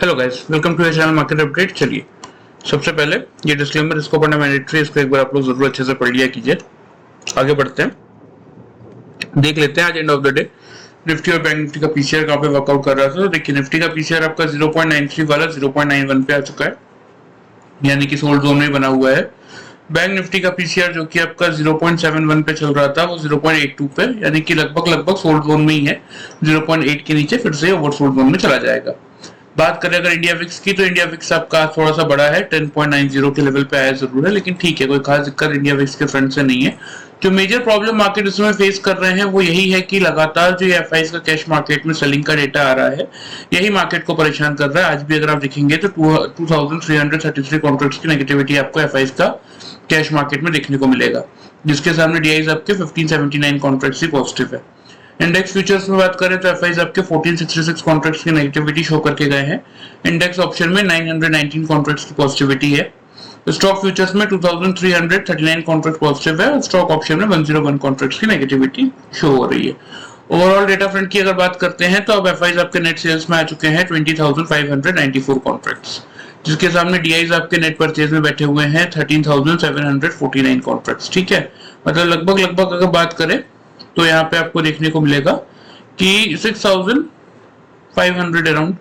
Hello guys, welcome to channel market update. चलिए, सबसे पहले ये डिस्क्लेमर, इसको पढ़ना मैंडेटरी है, इसको एक बार आप लोग जरूर अच्छे से पढ़ लिया कीजिए। आगे बढ़ते हैं, देख लेते हैं आज end of the day Nifty और बैंक निफ्टी का पीसीआर कहाँ पे वर्कआउट कर रहा था। तो देखिए, निफ्टी का पीसीआर आपका 0.93 वाला 0.91 पे आ चुका है, यानी कि सोल्ड जोन में बना हुआ है। बैंक निफ्टी का पीसीआर जो कि आपका 0.71 पे चल रहा था, वो 0.82 पे, यानी कि लगभग सोल्ड जोन में ही है। 0.8 के नीचे फिर से ओवर सोल्ड जोन में चला जाएगा। बात करें अगर इंडिया विक्स की, तो इंडिया विक्स आपका थोड़ा सा बड़ा है, 10.90 के लेवल पे आया जरूर है, लेकिन ठीक है, कोई खास दिक्कत इंडिया विक्स के फ्रंट से नहीं है। जो मेजर प्रॉब्लम मार्केट इसमें फेस कर रहे हैं वो यही है कि लगातार जो एफआईज का कैश मार्केट में सेलिंग का डेटा आ रहा है, यही मार्केट को परेशान कर रहा है। आज भी अगर आप देखेंगे तो 2333 कॉन्ट्रैक्ट्स की नेगेटिविटी आपको एफआईज का कैश मार्केट में देखने को मिलेगा, जिसके सामने डीआईज आपके 1579 कॉन्ट्रैक्ट्स ही पॉजिटिव है। इंडेक्स फ्यूचर्स में बात करें तो एफआईज आपके 1466 कॉन्ट्रैक्ट्स की नेगेटिविटी शो करके गए हैं। इंडेक्स ऑप्शन में 919 कॉन्ट्रैक्ट्स की पॉजिटिविटी है। स्टॉक फ्यूचर्स में 2339 कॉन्ट्रैक्ट पॉजिटिव है और स्टॉक ऑप्शन में 101 कॉन्ट्रैक्ट्स की नेगेटिविटी शो हो रही है। ओवरऑल डेटा फ्रंट की अगर बात करते हैं तो अब एफआईज आपके नेट सेल्स में आ चुके हैं 20,594 कॉन्ट्रैक्ट्स, जिसके सामने डीआईज आपके नेट परचेज में बैठे हुए हैं 13,749 कॉन्ट्रैक्ट्स। ठीक है, मतलब लगभग अगर बात करें तो यहाँ पे आपको देखने को मिलेगा कि 6,500 अराउंड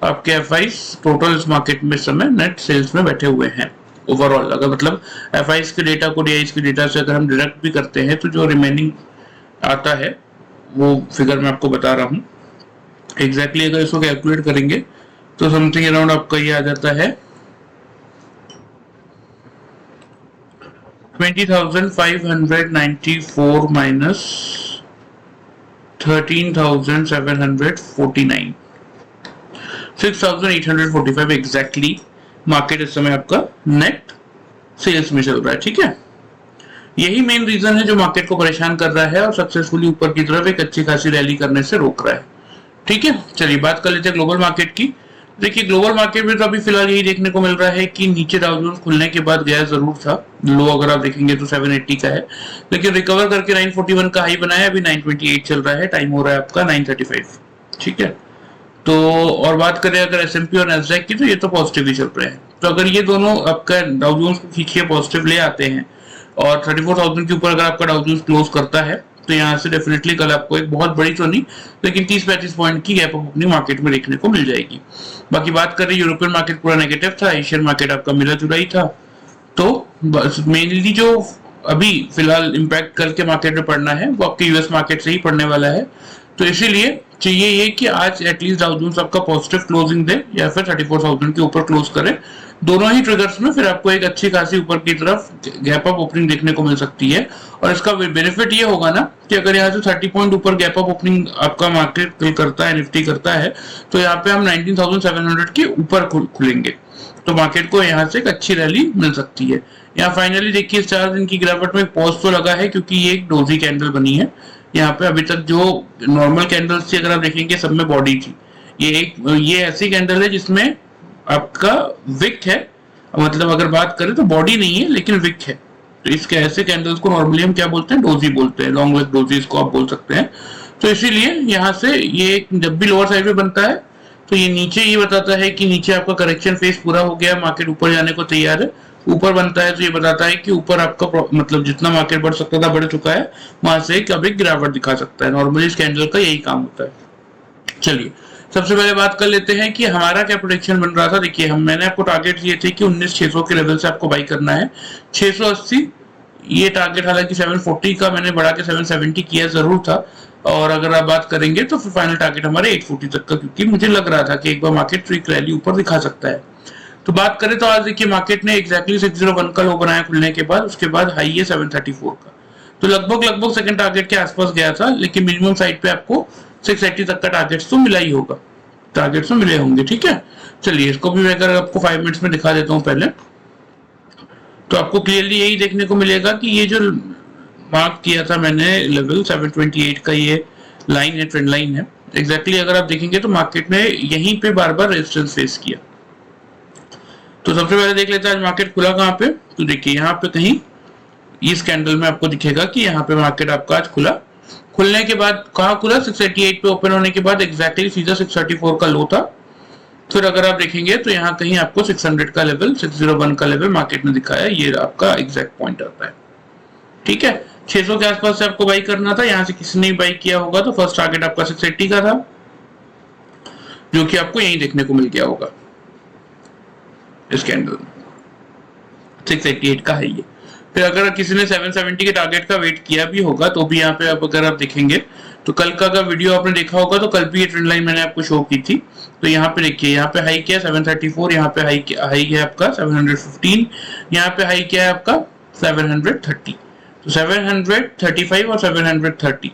आपके एफआईज टोटल इस मार्केट में इस समय नेट सेल्स में बैठे हुए हैं। ओवरऑल अगर मतलब एफआईज के डेटा को डीआईज के डेटा से अगर हम डिडक्ट भी करते हैं तो जो रिमेनिंग आता है वो फिगर मैं आपको बता रहा हूँ एग्जैक्टली। अगर इसको कैलकुलेट करेंगे तो समथिंग अराउंड आपका ये आ जाता है 20,594 माइनस 13,749, 6,845 एग्जैक्टली मार्केट इस समय आपका नेट सेल्स में चल रहा है। ठीक है, यही मेन रीजन है जो मार्केट को परेशान कर रहा है और सक्सेसफुली ऊपर की तरफ एक अच्छी खासी रैली करने से रोक रहा है। ठीक है, चलिए बात कर लेते हैं ग्लोबल मार्केट की। देखिए, ग्लोबल मार्केट में तो अभी फिलहाल यही देखने को मिल रहा है कि नीचे डाउ जोन्स खुलने के बाद गया जरूर था, लो अगर आप देखेंगे तो 780 का है, लेकिन रिकवर करके 941 का हाई बनाया, अभी 928 चल रहा है, टाइम हो रहा है आपका 935। ठीक है, तो और बात करें अगर एसएमपी और नैस्डैक की, तो ये तो पॉजिटिव ही चल रहे हैं। तो अगर ये दोनों आपका डाउ जोन्स को खींच के पॉजिटिव ले आते हैं और 34,000 के ऊपर अगर आपका डाउ जोन्स क्लोज करता है, तो यहाँ से डेफिनेटली कल आपको एक बहुत बड़ी तो नहीं लेकिन 30-35 पॉइंट की गैप अप अपनी मार्केट में देखने को मिल जाएगी। बाकी बात करें, यूरोपियन मार्केट पूरा नेगेटिव था, एशियन मार्केट आपका मिला जुला ही था। तो बस मेनली जो अभी फिलहाल इम्पैक्ट कल के मार्केट में पड़ना है वो आपके यूएस मार्केट से ही पड़ने वाला है। तो इसीलिए चाहिए ये कि आज एटलीस्ट डाउ जोन्स आपका पॉजिटिव क्लोजिंग दे या फिर 34,000 के ऊपर क्लोज करे। दोनों ही ट्रिगर्स में फिर आपको एक अच्छी खासी ऊपर की तरफ गैप अप ओपनिंग देखने को मिल सकती है। और इसका बेनिफिट ये होगा ना कि अगर यहाँ से 30 पॉइंट ऊपर गैप अप ओपनिंग आपका मार्केट करता है, निफ्टी करता है, तो यहाँ पे हम 19,700 के ऊपर खुलेंगे, तो मार्केट को यहाँ से एक अच्छी रैली मिल सकती है। यहाँ फाइनली देखिए 4 दिन की गिरावट में पॉज तो लगा है, क्योंकि ये एक डोजी कैंडल बनी है। यहाँ पे अभी तक जो नॉर्मल कैंडल्स थी अगर आप देखेंगे सब में बॉडी थी। ये ऐसी कैंडल है जिसमें आपका विक है, मतलब अगर बात करें तो बॉडी नहीं है लेकिन विक है। तो इसके ऐसे कैंडल्स को नॉर्मली हम क्या बोलते हैं, डोजी बोलते हैं, लॉन्ग विक डोजी इसको आप बोल सकते हैं। तो इसीलिए यहाँ से ये जब भी लोअर साइड में बनता है तो ये नीचे ये बताता है कि नीचे आपका करेक्शन फेज पूरा हो गया, मार्केट ऊपर जाने को तैयार है। ऊपर बनता है तो ये बताता है कि ऊपर आपका मतलब जितना मार्केट बढ़ सकता था बढ़ चुका है, वहां से कभी गिरावट दिखा सकता है। नॉर्मली इस कैंडल का यही काम होता है। चलिए सबसे पहले बात कर लेते हैं कि हमारा क्या प्रोडिक्शन बन रहा था। देखिए, मैंने आपको टारगेट दिए थे कि 19,600 के लेवल से आपको बाई करना है, 680 ये टारगेट, हालांकि 740 का मैंने बढ़ा के 770 किया जरूर था। और अगर आप बात करेंगे तो फिर फाइनल टारगेट हमारे 840 तक का, क्योंकि मुझे लग रहा था कि एक बार मार्केट ट्रिक रैली ऊपर दिखा सकता है। तो बात करें तो आज देखिए मार्केट ने एक्जैक्टली 601 का लो बनाया खुलने के बाद, उसके बाद हाई है 734 का, तो लगभग सेकंड टारगेट के आसपास गया था, लेकिन मिनिमम साइड पे आपको 680 तक का टारगेट तो मिला ही होगा, टारगेट तो मिले होंगे। ठीक है, चलिए इसको भी मैं अगर आपको 5 मिनट्स में दिखा देता हूँ पहले, तो आपको क्लियरली यही देखने को मिलेगा कि ये जो मार्क किया था मैंने लेवल 728 का, ये लाइन है, ट्रेंड लाइन है, एग्जैक्टली अगर आप देखेंगे तो मार्केट ने यहीं पे बार बार रेजिस्टेंस फेस किया। तो सबसे पहले देख लेते हैं आज मार्केट खुला कहाँ पे। तो देखिए यहाँ पे कहीं इस कैंडल में आपको दिखेगा कि यहाँ पे मार्केट आपका आज खुला, खुलने के बाद कहाँ खुला, 688 पे ओपन होने के बाद एग्जैक्टली सीधा 634 का लो था, फिर अगर आप देखेंगे तो यहाँ कहीं आपको 600 का लेवल, 601 का लेवल मार्केट ने दिखाया, ये आपका एग्जैक्ट पॉइंट आता है। ठीक है, 600 के आसपास से आपको बाई करना था, यहाँ से किसी ने बाई किया होगा तो फर्स्ट टारगेट आपका 680 का था, जो कि आपको यहीं देखने को मिल गया होगा इस कैंडल में, 688 का है ये। फिर अगर किसी ने 770 के टारगेट का वेट किया भी होगा तो भी यहाँ पे आप अगर आप देखेंगे तो कल का अगर वीडियो आपने देखा होगा तो कल भी ये ट्रेंड लाइन मैंने आपको शो की थी। तो यहाँ पे देखिए, यहाँ पे हाई किया 734, यहाँ पे हाई है आपका 715, यहाँ पे हाई किया है आपका 730, तो 735 और 730।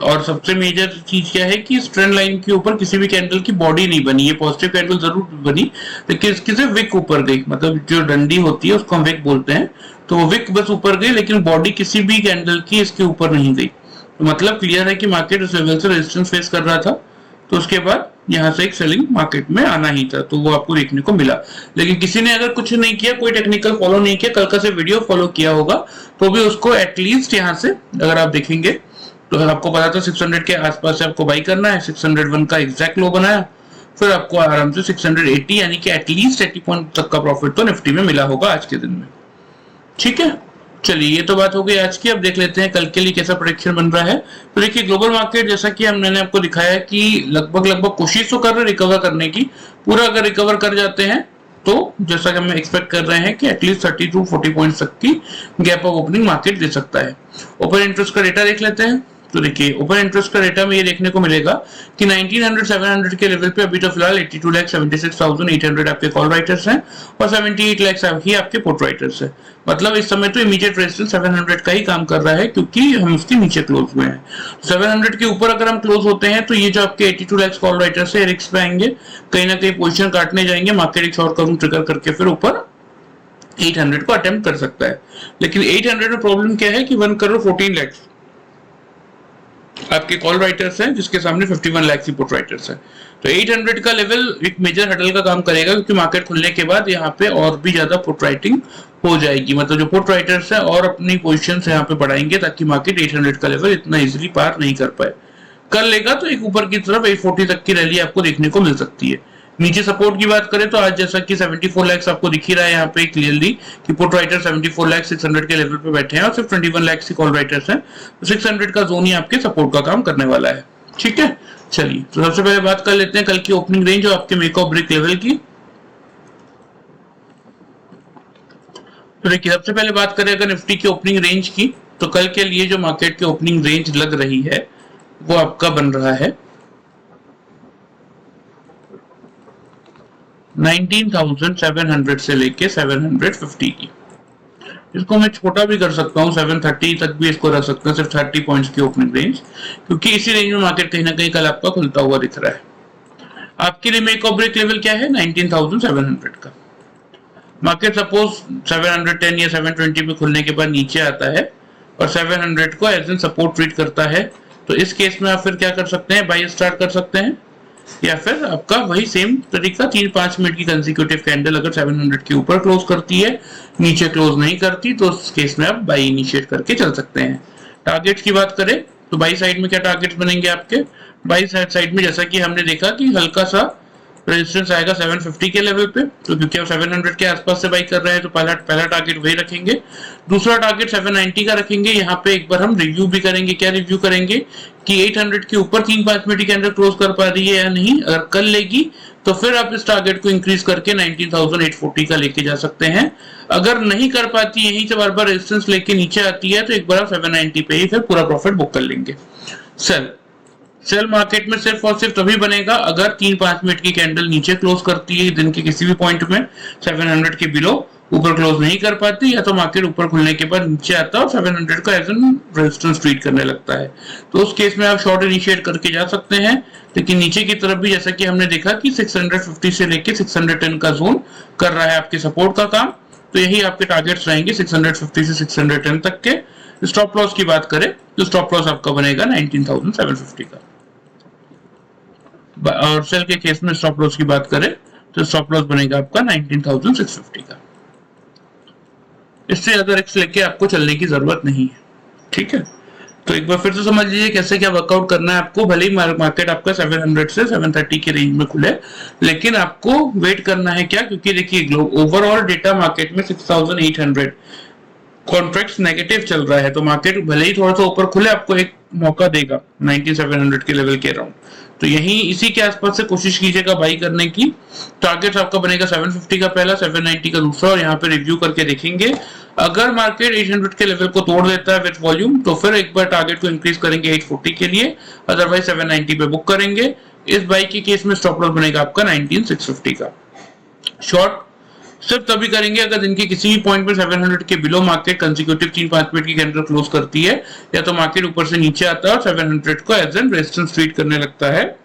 और सबसे मेजर चीज क्या है कि इस ट्रेंड लाइन के ऊपर किसी भी कैंडल की बॉडी नहीं बनी, ये पॉजिटिव कैंडल जरूर बनी लेकिन इसकी सिर्फ विक ऊपर गई, मतलब जो डंडी होती है उसको हम विक बोलते हैं, तो वो विक बस ऊपर गई लेकिन बॉडी किसी भी कैंडल की इसके ऊपर नहीं गई। तो मतलब क्लियर है कि मार्केट इस लेवल से रेजिस्टेंस फेस कर रहा था, तो उसके बाद यहाँ से एक सेलिंग मार्केट में आना ही था, तो वो आपको देखने को मिला। लेकिन किसी ने अगर कुछ नहीं किया, कोई टेक्निकल फॉलो नहीं किया, कल का से वीडियो फॉलो किया होगा तो भी उसको एटलीस्ट यहाँ से अगर आप देखेंगे तो आपको पता था 600 के आसपास से आपको बाई करना है, 601 का एग्जैक्ट लो बनाया, फिर आपको आराम से 680 यानी कि एटलीस्ट 80 पॉइंट तक का प्रॉफिट तो निफ्टी में मिला होगा आज के दिन में। ठीक है, चलिए ये तो बात हो गई आज की। अब देख लेते हैं कल के लिए कैसा प्रेडिक्शन बन रहा है। तो देखिए ग्लोबल मार्केट जैसा कि मैंने आपको दिखाया कि लगभग कोशिश तो कर रहे रिकवर करने की, पूरा अगर रिकवर कर जाते हैं तो जैसा कि हम एक्सपेक्ट कर रहे हैं कि एटलीस्ट 30 to 40 पॉइंट्स तक की गैप ऑफ ओपनिंग मार्केट दे सकता है। ओपन इंटरेस्ट का डेटा देख लेते हैं। तो देखिए ओपन इंटरेस्ट का डेटा में ये देखने को मिलेगा कि 1900-700 के लेवल पे अभी तो फिलहाल 82,76,800 आपके कॉल राइटर्स हैं और 78 लाख ही आपके पुट राइटर्स हैं। मतलब इस समय तो इमीडिएट रेजिस्टेंस 700 का ही काम कर रहा है क्योंकि हम उसके नीचे क्लोज हुए हैं। 700 के ऊपर अगर हम क्लोज होते हैं तो ये जो आपके 82 लाख कॉल राइटर्स है रिस्क पे आएंगे, कहीं ना कहीं पोजीशन काटने जाएंगे, मार्केट एक शॉर्ट कवरिंग ट्रिगर करके फिर ऊपर 800 को अटेम्प्ट कर सकता है। लेकिन 800 में प्रॉब्लम क्या है कि 1,14 लाख आपके कॉल राइटर्स हैं जिसके सामने 51 लाख की पुट राइटर्स हैं। तो 800 का लेवल एक मेजर हडल का काम करेगा क्योंकि मार्केट खुलने के बाद यहाँ पे और भी ज्यादा पुट राइटिंग हो जाएगी, मतलब जो पुट राइटर्स हैं और अपनी पोजीशंस यहाँ पे बढ़ाएंगे ताकि मार्केट 800 का लेवल इतना इजीली पार नहीं कर पाए। कर लेगा तो एक ऊपर की तरफ 840 तक की रैली आपको देखने को मिल सकती है। नीचे सपोर्ट की बात करें तो आज जैसा कि 74 लाख आपको दिख ही रहा है यहाँ पे क्लियरली कि पुट राइटर 74 लाख 600 के लेवल पे बैठे हैं और सिर्फ 21 लाख की कॉल राइटर्स हैं, तो 600 का जोन ही आपके सपोर्ट का काम करने वाला है। ठीक है, चलिए तो सबसे पहले बात कर लेते हैं कल की ओपनिंग रेंज और आपके मेक और ब्रेक लेवल की। तो देखिए सबसे पहले बात करें अगर निफ्टी की ओपनिंग रेंज की, तो कल के लिए जो मार्केट की ओपनिंग रेंज लग रही है वो आपका बन रहा है 19,700 से लेके 750 की। इसको मैं छोटा भी कर सकता हूँ, 730 तक भी इसको रख सकते हैं, सिर्फ 30 पॉइंट्स की ओपनिंग रेंज, क्योंकि इसी रेंज में मार्केट कहीं ना कहीं कल आपका खुलता हुआ दिख रहा है। आपके लिए मेक और ब्रेक लेवल क्या है 19,700 का। मार्केट सपोज 710 या 720 पे खुलने के बाद नीचे आता है और 700 को एज एन सपोर्ट ट्रीट करता है, तो इस केस में आप फिर क्या कर सकते हैं, बाई स्टार्ट कर सकते हैं, या फिर आपका वही सेम तरीका 3-5 मिनट की कंसेक्यूटिव कैंडल अगर 700 के ऊपर क्लोज करती है, नीचे क्लोज नहीं करती, तो उस केस में आप बाई इनिशिएट करके चल सकते हैं। टारगेट्स की बात करें तो बाई साइड में क्या टारगेट्स बनेंगे आपके, बाई साइड में जैसा कि हमने देखा कि हल्का सा रेजिस्टेंस आएगा 750 के लेवल पे, तो क्योंकि आप 700 के आसपास से बाई कर रहे हैं तो पहला टारगेट वही रखेंगे। दूसरा टारगेट 790 का रखेंगे। यहाँ पे एक बार हम रिव्यू भी करेंगे, क्या रिव्यू करेंगे कि 800 के ऊपर 3-5 मिनट की कैंडल क्लोज कर पा रही है या नहीं, अगर कर लेगी तो फिर आप इस टारगेट को इंक्रीज करके 19,840 का लेके जा सकते हैं। अगर नहीं कर पाती, यहीं से बार बार रेजिस्टेंस लेके नीचे आती है, तो एक बार आप 790 पे ही फिर पूरा प्रॉफिट बुक कर लेंगे। सेल मार्केट में सिर्फ और सिर्फ तभी बनेगा अगर 3-5 मिनट की कैंडल नीचे क्लोज करती है दिन के किसी भी पॉइंट में, 700 के बिलो ऊपर क्लोज नहीं कर पाती, या तो मार्केट ऊपर खुलने के बाद नीचे आता है और 700 का एज एन रेजिस्टेंस ट्रीट करने लगता है, तो उस केस में आप शॉर्ट इनिशिएट करके जा सकते हैं। लेकिन नीचे की तरफ भी जैसा कि हमने देखा कि 650 से लेके 610 का जोन कर रहा है आपके सपोर्ट का काम, तो यही आपके टारगेट्स रहेंगे 650 से 610 तक के। स्टॉप लॉस की बात करें तो स्टॉप लॉस आपका बनेगा 19,750 का, और सेल के केस में स्टॉप लॉस की बात करें तो स्टॉप लॉस बनेगा आपका 19,650 का। इससे ज्यादा रिस्क लेके आपको चलने की जरूरत नहीं है। ठीक है, तो एक बार फिर से समझ लीजिए कैसे क्या वर्कआउट करना है आपको। भले ही मार्केट आपका 700 से 730 के रेंज में खुले, लेकिन आपको वेट करना है क्या, क्योंकि देखिए ओवरऑल डेटा मार्केट में 6800 कॉन्ट्रैक्ट्स नेगेटिव चल रहा है, तो मार्केट भले ही थोड़ा सा ऊपर खुले आपको एक मौका देगा 9700 के लेवल के अराउंड। तो यही इसी के आसपास से कोशिश कीजिएगा बाई करने की। टारगेट आपका बनेगा 750 का पहला, 790 का दूसरा, और यहाँ पे रिव्यू करके देखेंगे। अगर मार्केट 800 के लेवल को तोड़ देता है विद वॉल्यूम तो फिर एक बार टारगेट को इंक्रीज करेंगे 840 के लिए, अदरवाइज 790 पे बुक करेंगे। इस बाई के केस में स्टॉप लॉस बनेगा आपका 19650 का। शॉर्ट सिर्फ तभी करेंगे अगर दिन के किसी भी पॉइंट पे 700 के बिलो मार्केट कंसेक्यूटिव 3-5 मिनट की कैंडल क्लोज करती है, या तो मार्केट ऊपर से नीचे आता है और 700 को एज एन रेजिस्टेंस ट्रीट करने लगता है,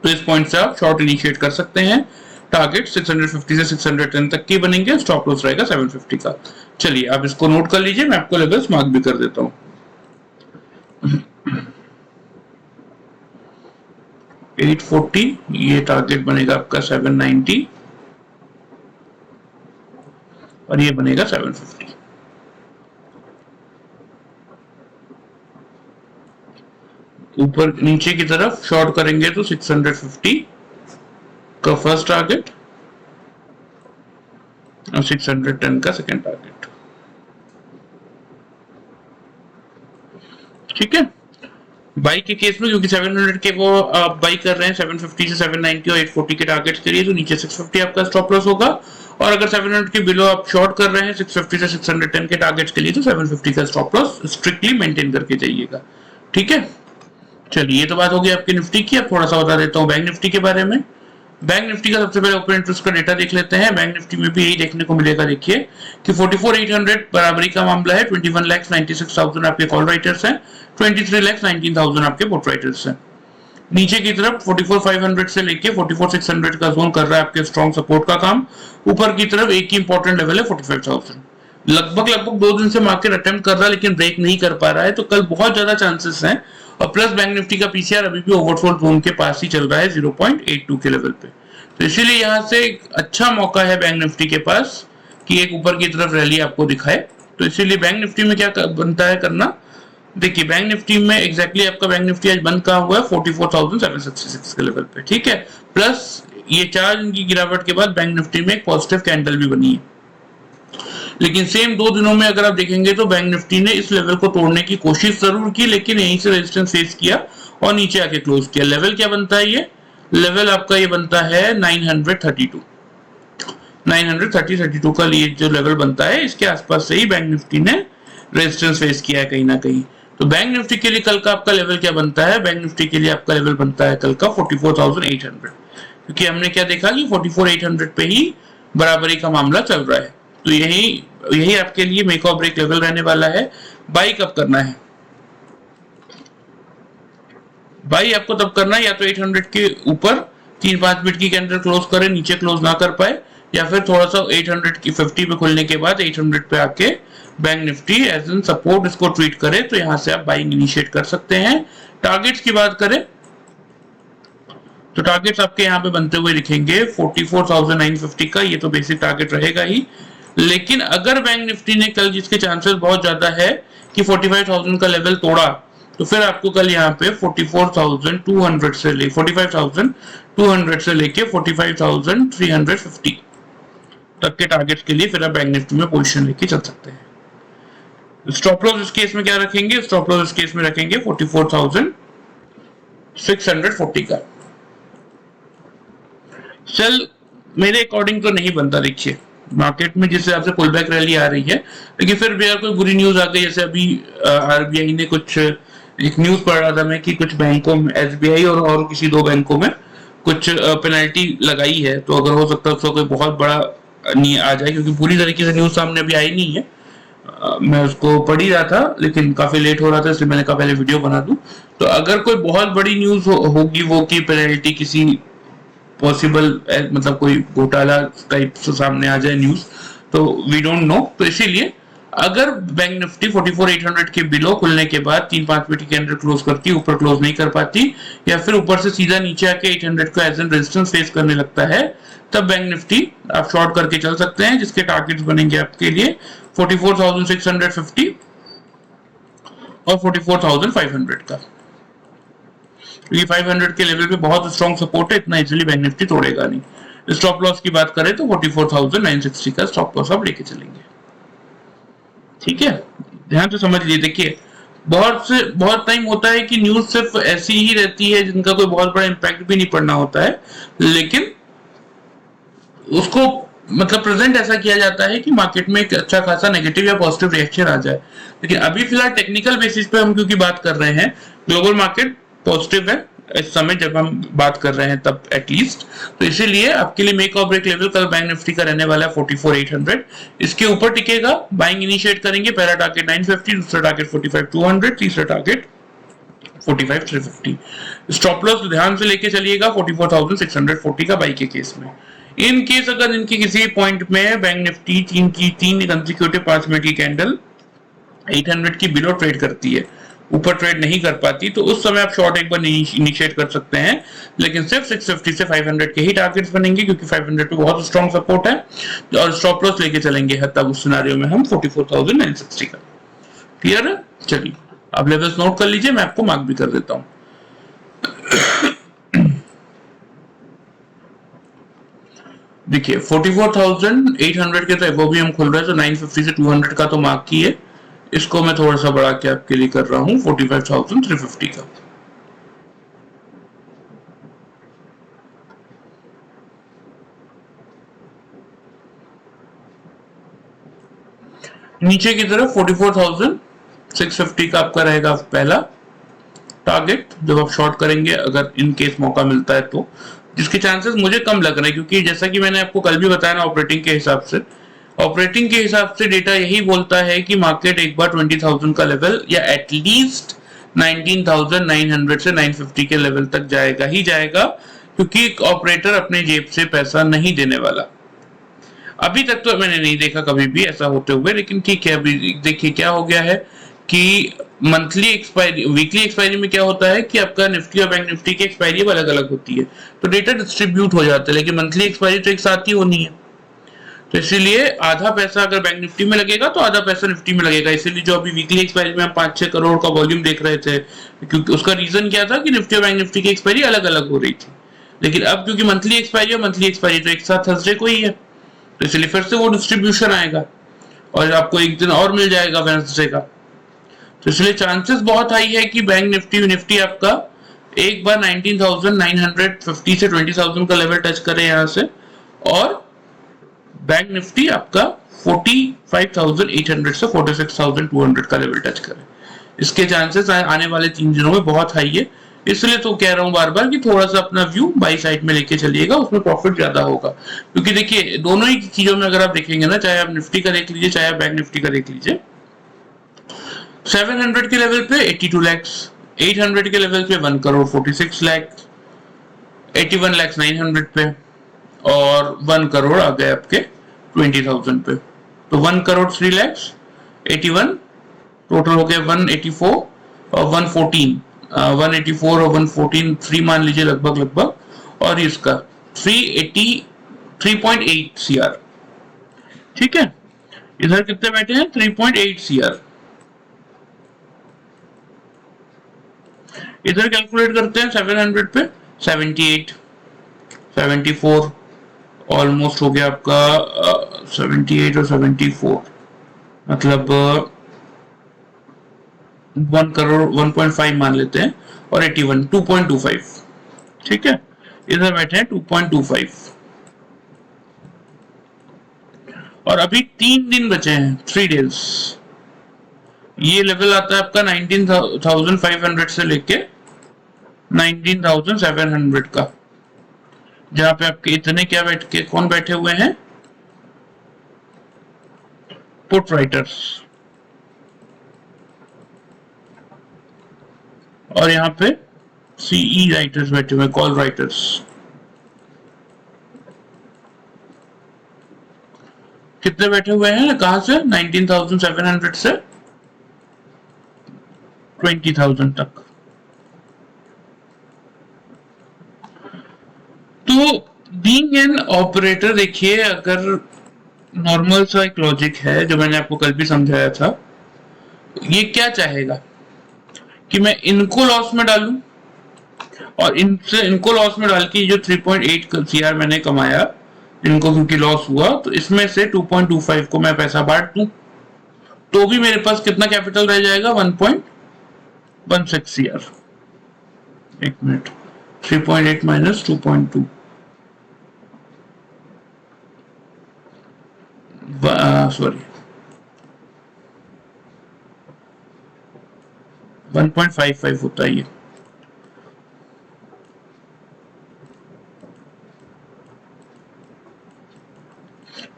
तो इस पॉइंट से आप शॉर्ट इनिशिएट कर सकते हैं। टारगेट 650 से 610 तक की बनेंगे, स्टॉप लॉस रहेगा 750 का। चलिए आप इसको नोट कर लीजिए, मैं आपको लेवल्स मार्क भी कर देता हूं। 840 ये टारगेट बनेगा आपका 790 और ये बनेगा 750। ऊपर नीचे की तरफ शॉर्ट करेंगे तो 650 का फर्स्ट टारगेट और 610 का सेकेंड टारगेट। ठीक है, बाई के केस में क्योंकि 700 के वो आप बाई कर रहे हैं 750 से 790 और 840 के टारगेट्स के लिए, तो नीचे 650 आपका स्टॉप लॉस होगा। और अगर 700 के बिलो आप शॉर्ट कर रहे हैं 650 से 610 के टारगेट्स के लिए, तो 750 का स्टॉप लॉस स्ट्रिक्टली मेंटेन करके जाइएगा। ठीक है, चलिए ये तो बात होगी आपकी निफ्टी की। अब थोड़ा सा बता देता हूँ बैंक निफ्टी के बारे में। बैंक निफ्टी का सबसे पहले ओपन इंटरेस्ट का डेटा देख लेते हैं। बैंक निफ्टी में भी यही देखने को मिलेगा, देखिए कि 44,800 बराबरी का मामला है, 21,96,000 आपके कॉल राइटर्स हैं, 23,19,000 आपके पुट राइटर्स हैं। नीचे की तरफ 44,500 से लेके 44,600 का जोन कर रहा है आपके स्ट्रॉन्ग सपोर्ट का काम। ऊपर की तरफ एक ही इंपॉर्टेंट लेवल है 45,000। लगभग 2 दिन से मार्केट अटेम्प्ट कर रहा है लेकिन ब्रेक नहीं कर पा रहा है, तो कल बहुत ज्यादा चांसेस हैं। और प्लस बैंक निफ्टी का पीसीआर अभी भी ओवरसोल्ड जोन के पास ही चल रहा है 0.82 के लेवल पे, तो इसीलिए यहाँ से एक अच्छा मौका है बैंक निफ्टी के पास कि एक ऊपर की तरफ रैली आपको दिखाए। तो इसीलिए बैंक निफ्टी में क्या बनता है करना, देखिए बैंक निफ्टी में एग्जैक्टली आपका बैंक निफ्टी आज बंद कहा हुआ है 44,766 के लेवल पे। ठीक है, प्लस ये 4 दिन की गिरावट के बाद बैंक निफ्टी में एक पॉजिटिव कैंडल भी बनी है। लेकिन सेम 2 दिनों में अगर आप देखेंगे तो बैंक निफ्टी ने इस लेवल को तोड़ने की कोशिश जरूर की, लेकिन यहीं से रेजिस्टेंस फेस किया और नीचे आके क्लोज किया। लेवल क्या बनता है, ये लेवल आपका ये बनता है 932 का ये जो लेवल बनता है, इसके आसपास से ही बैंक निफ्टी ने रेजिस्टेंस फेस किया है कहीं ना कहीं। तो बैंक निफ्टी के लिए कल का आपका लेवल क्या बनता है, बैंक निफ्टी के लिए आपका लेवल बनता है कल का 44,800, क्योंकि हमने क्या देखा कि 44,800 पे ही बराबरी का मामला चल रहा है। तो यही आपके लिए मेक और ब्रेक लेवल रहने वाला है। बाई कब करना है, बाई आपको तब करना है या तो 800 के ऊपर 3-5 मिनट की कैंडल क्लोज करे, नीचे क्लोज ना कर पाए, या फिर थोड़ा सा 800 की 50 पे खुलने के बाद 800 पे आके bank Nifty as an support इसको ट्रीट करे, तो यहां से आप बाइंग इनिशिएट कर सकते हैं। टारगेट्स की बात करें तो टारगेट्स आपके यहाँ पे बनते हुए दिखेंगे 44,950 का, ये तो बेसिक टारगेट रहेगा ही। लेकिन अगर बैंक निफ्टी ने कल, जिसके चांसेस बहुत ज्यादा है कि 45,000 का लेवल तोड़ा, तो फिर आपको कल यहाँ पे 45,200 से लेके 45,350 तक के टारगेट के लिए फिर आप बैंक निफ्टी में पोजीशन लेके चल सकते हैं। स्टॉप लॉस इस केस में क्या रखेंगे, स्टॉप लॉस इस केस में रखेंगे 44,640 का। सेल मेरे अकॉर्डिंग तो नहीं बनता, देखिए मार्केट में जिस हिसाब से पुल बैक रैली आ रही है, लेकिन फिर भी अगर कोई बुरी न्यूज आ गई, जैसे अभी आरबीआई ने कुछ एक न्यूज पढ़ रहा था मैं कि कुछ बैंकों में, एसबीआई और किसी 2 बैंकों में कुछ पेनल्टी लगाई है, तो अगर हो सकता है उसका कोई बहुत बड़ा नहीं आ जाए, क्योंकि पूरी तरीके से न्यूज सामने अभी आई नहीं है। मैं उसको पढ़ ही रहा था लेकिन काफी लेट हो रहा था, इसलिए मैंने कहा पहले वीडियो बना दूं। तो अगर कोई बहुत बड़ी न्यूज होगी वो की पेनल्टी किसी पॉसिबल मतलब कोई घोटाला टाइप से सामने आ जाए न्यूज, तो वी डोंट नो। तो इसीलिए अगर बैंक निफ्टी 44,800 के बिलो खुलने के बाद 3-5 मिनट के अंदर क्लोज करती, ऊपर क्लोज नहीं कर पाती, या फिर ऊपर से सीधा नीचे आके 800 को एज एन रेजिस्टेंस फेस करने लगता है, तब बैंक निफ्टी आप शॉर्ट करके चल सकते हैं, जिसके टारगेट्स बनेंगे आपके लिए 44,650 और 44,500 का। ये 500 के लेवल पे बहुत स्ट्रॉन्ग सपोर्ट है, इतना इजीली बैंक निफ्टी तोड़ेगा नहीं। स्टॉप लॉस की बात करें तो 44,960 का स्टॉप लॉस आप लेके चलेंगे। ठीक है, ध्यान से समझ लीजिए। देखिए बहुत टाइम होता है कि न्यूज सिर्फ ऐसी ही रहती है जिनका कोई बहुत बड़ा इम्पैक्ट भी नहीं पड़ना होता है, लेकिन उसको मतलब प्रेजेंट ऐसा किया जाता है कि मार्केट में एक अच्छा खासा नेगेटिव या पॉजिटिव रिएक्शन आ जाए। लेकिन अभी फिलहाल टेक्निकल बेसिस पे हम क्योंकि बात कर रहे हैं, ग्लोबल मार्केट पॉजिटिव है इस समय जब हम बात कर रहे हैं तब एटलीस्ट, तो इसीलिए आपके लिए मेक और ब्रेक लेवल कल बैंक निफ्टी का रहने वाला है 44,800। इसके ऊपर टिकेगा, बाइंग इनिशिएट करेंगे। पहला टारगेट 950, दूसरा टारगेट 45,200, तीसरा टारगेट 45,350। स्टॉप लॉस ध्यान से लेके चलिएगा 44,640 का बाई के केस में। इन केस अगर इनकी किसी पॉइंट में बैंक निफ्टी तीन कंसेक्यूटिव 5 मिनट की कैंडल 800 की बिलो ट्रेड करती है, ऊपर ट्रेड नहीं कर पाती, तो उस समय आप शॉर्ट एक बार इनिशिएट कर सकते हैं। लेकिन सिर्फ 650 से 500 के ही टारगेट्स बनेंगे क्योंकि 500 पे बहुत स्ट्रॉन्ग सपोर्ट है, और स्टॉप लॉस लेके चलेंगे तब उस सिनेरियो में हम 44,960 का। क्लियर है? चलिए आप लेवल्स नोट कर लीजिए, मैं आपको मार्क भी कर देता हूं। देखिए 44,800 के तो एबो भी हम खुल रहे हैं, तो 950 से 200 का तो मार्क की है। इसको मैं थोड़ा सा बढ़ा के आपके लिए कर रहा हूं 45,350 का। नीचे की तरफ 44,650 का आपका रहेगा पहला टारगेट जब आप शॉर्ट करेंगे, अगर इन केस मौका मिलता है तो, जिसके चांसेस मुझे कम लग रहे हैं क्योंकि जैसा कि मैंने आपको कल भी बताया ना, ऑपरेटिंग के हिसाब से डेटा यही बोलता है कि मार्केट एक बार 20,000 का लेवल या एटलीस्ट 19,900 से 950 के लेवल तक जाएगा ही जाएगा, क्योंकि एक ऑपरेटर अपने जेब से पैसा नहीं देने वाला। अभी तक तो मैंने नहीं देखा कभी भी ऐसा होते हुए, लेकिन ठीक है। अभी देखिए क्या हो गया है कि मंथली एक्सपायरी, वीकली एक्सपायरी में क्या होता है कि आपका निफ्टी और बैंक निफ्टी की एक्सपायरी अलग अलग होती है, तो डेटा डिस्ट्रीब्यूट हो जाता है, लेकिन मंथली एक्सपायरी तो एक साथ ही होनी है। तो इसीलिए आधा पैसा अगर बैंक निफ्टी में लगेगा तो आधा पैसा निफ्टी में लगेगा। इसीलिए जो अभी वीकली एक्सपायरी में हम 5-6 करोड़ का वॉल्यूम देख रहे थे, क्योंकि उसका रीजन क्या था कि निफ्टी और बैंक निफ्टी की एक्सपायरी अलग अलग हो रही थी। लेकिन अब क्योंकि मंथली एक्सपायरी तो एक साथ थर्सडे को ही है, तो इसलिए फिर से वो डिस्ट्रीब्यूशन आएगा और आपको एक दिन और मिल जाएगा वेडनेसडे का। तो इसलिए चांसेस बहुत हाई है कि बैंक निफ्टी आपका एक बार 19,950 से 20,000 का लेवल टच करे यहां से, और बैंक निफ्टी आपका 45,800 से 46,200 का लेवल टच करे। इसके चांसेस आने वाले 3 दिनों में बहुत हाई है। इसलिए तो कह रहा हूं बार बार कि थोड़ा सा अपना व्यू बाई साइड में लेके चलिएगा, उसमें प्रॉफिट ज्यादा होगा। क्योंकि देखिए दोनों ही चीजों में अगर आप देखेंगे ना, चाहे आप निफ्टी का देख लीजिए चाहे आप बैंक निफ्टी का देख लीजिए, 700 के लेवल पे 82 लाख, 800 के लेवल पे 1 करोड़ 46 लाख, 81 लाख 900 पे, और 1 करोड़ आ गए आपके 20,000 पे। तो 1 करोड़ 3 लाख, 81 टोटल हो गए 184 और 114, 184 और 114 3 मान लीजिए लगभग, और इसका 3.8 सीआर। ठीक है, इधर कितने बैठे हैं 3.8 सीआर। इधर कैलकुलेट करते हैं 700 पे 78, 74 ऑलमोस्ट हो गया आपका 78 और 74, मतलब 1 करोड़ 1.5 मान लेते हैं, और 81 2.25। ठीक है, इधर बैठे हैं 2.25, और अभी 3 दिन बचे हैं, 3 डेज। ये लेवल आता है आपका 19,500 से लेके 19,700 का, जहां पे आपके इतने क्या बैठ के कौन बैठे हुए हैं, पुट राइटर्स, और यहाँ पे सीई राइटर्स बैठे हुए, कॉल राइटर्स। कितने बैठे हुए हैं, कहां से 19,700 से 20,000 तक। तो बीइंग एन ऑपरेटर, देखिए अगर नॉर्मल सा एक लॉजिक है जो मैंने आपको कल भी समझाया था, ये क्या चाहेगा, कि मैं इनको लॉस में डालूं और इनको लॉस में डाल के जो 3.8 CR मैंने कमाया, इनको क्योंकि लॉस हुआ, तो इसमें से 2.25 को मैं पैसा बांट दूं, तो भी मेरे पास कितना कैपिटल रह जाएगा? 1.16 CR। एक मिनट, 3.8 माइनस 2.2, सॉरी 1.55 होता है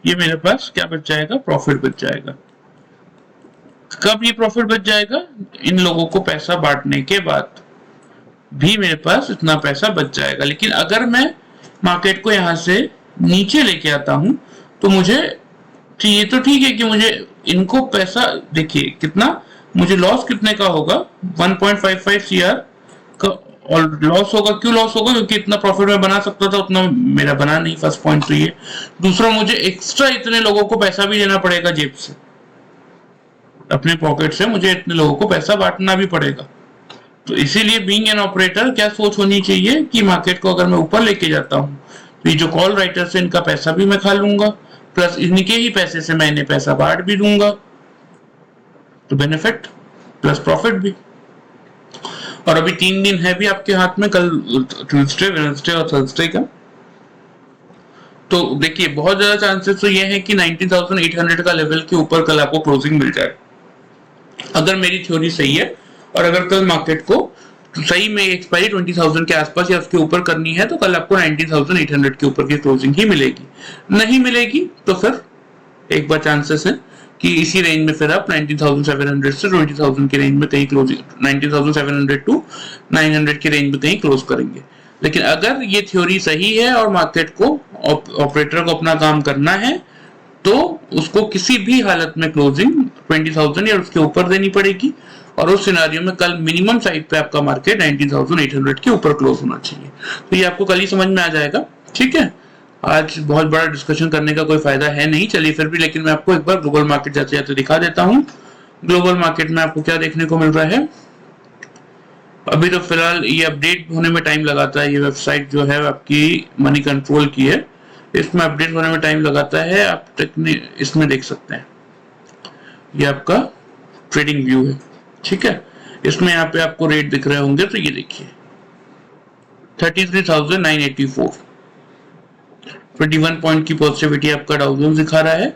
ये मेरे पास क्या बच जाएगा? प्रॉफिट बच जाएगा। कब ये प्रॉफिट बच जाएगा? इन लोगों को पैसा बांटने के बाद भी मेरे पास इतना पैसा बच जाएगा। लेकिन अगर मैं मार्केट को यहां से नीचे लेके आता हूं तो मुझे ये तो ठीक है कि मुझे इनको पैसा, देखिए कितना मुझे लॉस कितने का होगा? 1.55 CR का और लॉस होगा। क्यों लॉस होगा? क्योंकि इतना प्रॉफिट मैं बना सकता था, उतना मेरा बना नहीं। फर्स्ट पॉइंट तो ये। दूसरा, मुझे एक्स्ट्रा इतने लोगों को पैसा भी देना पड़ेगा जेब से, अपने पॉकेट से मुझे इतने लोगों को पैसा बांटना भी पड़ेगा। तो इसीलिए बीइंग एन ऑपरेटर क्या सोच होनी चाहिए कि मार्केट को अगर मैं ऊपर लेके जाता हूँ तो ये जो कॉल राइटर्स है इनका पैसा भी मैं खा लूंगा, प्लस इनके ही पैसे से मैं इन्हें पैसा बांट भी दूंगा, तो बेनिफिट प्लस प्रॉफिट भी। और अभी 3 दिन है भी आपके हाथ में, कल ट्यूसडे, वेडनेसडे और थर्सडे का। तो देखिए बहुत ज्यादा चांसेस तो ये है कि 19,800 का लेवल के ऊपर कल आपको क्लोजिंग मिल जाए, अगर मेरी थ्योरी सही है। और अगर कल मार्केट को सही में एक्सपायरी 20,000 के आसपास या उसके ऊपर करनी है तो कल आपको 19,800 के ऊपर की क्लोजिंग ही मिलेगी। नहीं मिलेगी तो फिर एक बार चांसेस है कि इसी रेंज में फिर आप 19,700 से 20,000 के रेंज में कहीं क्लोजिंग, 19,700 टू 900 के रेंज में कहीं क्लोज करेंगे। लेकिन अगर ये थ्योरी सही है और मार्केट को, ऑपरेटर को अपना काम करना है, तो उसको किसी भी हालत में क्लोजिंग 20,000 या उसके ऊपर देनी पड़ेगी। और उस सिनारियो में कल मिनिमम साइड पे आपका मार्केट 19,800 के ऊपर क्लोज होना चाहिए। तो ये आपको कल ही समझ में आ जाएगा। ठीक है, आज बहुत बड़ा डिस्कशन करने का कोई फायदा है नहीं, चलिए फिर भी, लेकिन मैं आपको एक बार ग्लोबल मार्केट जाते जाते दिखा देता हूँ। ग्लोबल मार्केट में आपको क्या देखने को मिल रहा है? अभी तो फिलहाल ये अपडेट होने में टाइम लगाता है। ये वेबसाइट जो है आपकी मनी कंट्रोल की है, इसमें अपडेट होने में टाइम लगाता है। आप इसमें देख सकते हैं, ये आपका ट्रेडिंग व्यू है। ठीक है, इसमें यहाँ पे आपको रेट दिख रहे होंगे, तो ये देखिए 33,984, 21 पॉइंट की पॉजिटिविटी आपका डाउ जोन्स दिखा रहा है।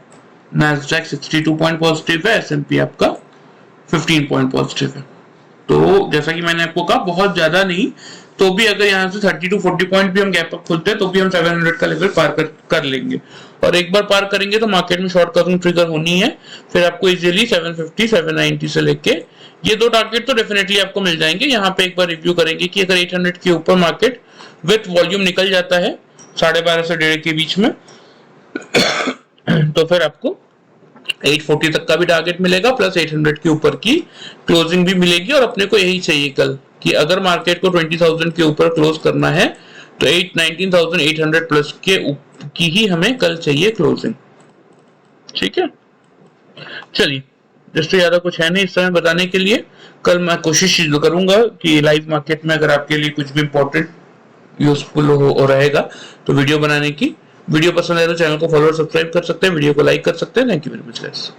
नैस्डैक 62 पॉइंट पॉजिटिव है, S&P आपका 15 पॉइंट पॉजिटिव है। तो जैसा कि मैंने आपको कहा, बहुत ज्यादा नहीं, तो भी अगर यहाँ से 30 to 40 पॉइंट भी हम गैप अप खुलते हैं तो भी हम 700 का लेवल पार कर लेंगे। और एक बार पार करेंगे तो मार्केट में शॉर्ट कवरिंग ट्रिगर होनी है। फिर आपको इजीली 750, 790 से लेके ये दो टारगेट तो डेफिनेटली आपको मिल जाएंगे। यहाँ पे एक बार रिव्यू करेंगे कि अगर 800 के ऊपर मार्केट विथ वॉल्यूम निकल जाता है 12.5 से 1.5 के बीच में तो फिर आपको 840 तक का भी टारगेट मिलेगा, प्लस 800 के ऊपर की क्लोजिंग भी मिलेगी। और अपने को यही चाहिए कल कि अगर मार्केट को 20,000 के ऊपर क्लोज करना है तो 19,800 प्लस की ही हमें कल चाहिए क्लोजिंग। ठीक है, चलिए, इससे ज्यादा कुछ है नहीं इस समय बताने के लिए। कल मैं कोशिश करूंगा कि लाइव मार्केट में अगर आपके लिए कुछ भी इंपॉर्टेंट यूजफुल हो रहेगा तो वीडियो बनाने की। वीडियो पसंद आए तो चैनल को फॉलो और सब्सक्राइब कर सकते हैं, वीडियो को लाइक कर सकते हैं। Thank you very much guys.